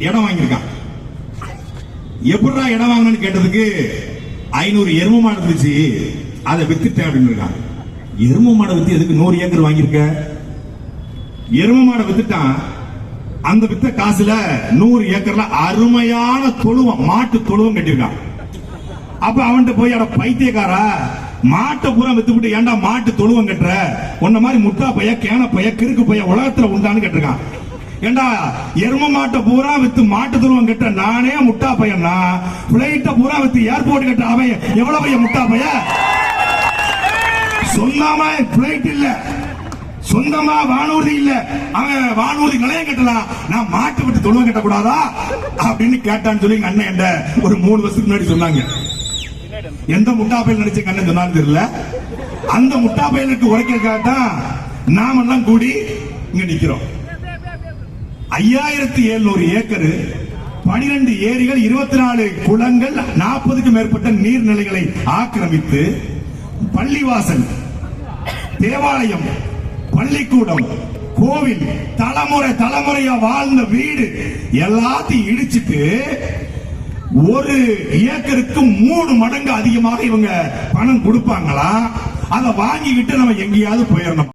இடம் வாங்கியிருக்கான். எப்படா இடம் வாங்கணும்னு கேட்டதுக்கு 500 எருமை மாடு இருந்துச்சு, அதை வித்துட்டேன் அப்படின்னு இருக்கான். எருமை மாடை வித்து எதுக்கு 100 ஏக்கர் வாங்கியிருக்க? எருமை மாடை வித்துட்டான். அந்த வித்த காசுல 100 ஏக்கர்ல அருமையான தொழுவம், மாட்டு தொழுவம் கட்டியிருக்கான். அப்ப அவன்கிட்ட போய் அட பைத்தியக்காரா, மாட்டை பூரா வித்துவிட்டு ஏன்டா மாட்டு தொழுவம் கட்டுற? உன்ன மாதிரி முட்டா பைய, கேன பைய, கிறுக்கு பைய உலகத்துல உண்டான்னு கேட்டிருக்கான். ஏண்டா எரும மாட்டை பூரா வித்து மாட்டு தொழுவம் கட்ட நானே முட்டா பையன்னா, பிளைட்ட பூரா வித்து ஏர்போர்ட் கட்ட அவன் எவ்வளவு பைய முட்டா பைய? சொந்தமா பிளைட் இல்ல, சொந்தமா வானூர்தி இல்ல, அவன் வானூர்தி நிலையம் கட்டலாம், நான் மாட்டு விட்டு தொழுவம் கட்டக்கூடாதா அப்படின்னு கேட்டான்னு சொல்லி எங்க அண்ணன் என்ற ஒரு 3 வருஷத்துக்கு முன்னாடி சொன்னாங்க. எந்த முட்டா பையன் நினைச்ச கண்ணன் சொன்னான்னு தெரியல. அந்த முட்டா பையனுக்கு உரைக்கிறதுக்காகத்தான் நாம எல்லாம் கூடி இங்க நிக்கிறோம். 5700 ஏக்கர், 12 ஏரிகள், 24 குளங்கள், 40க்கும் மேற்பட்ட நீர்நிலைகளை ஆக்கிரமித்து பள்ளிவாசல், தேவாலயம், பள்ளிக்கூடம், கோவில், தலைமுறையா வாழ்ந்த வீடு எல்லாத்தையும் இடிச்சிட்டு 1 ஏக்கருக்கு 3 மடங்கு அதிகமாக இவங்க பணம் கொடுப்பாங்களா? அதை வாங்கிக்கிட்டு நம்ம எங்கேயாவது போயிடணும்.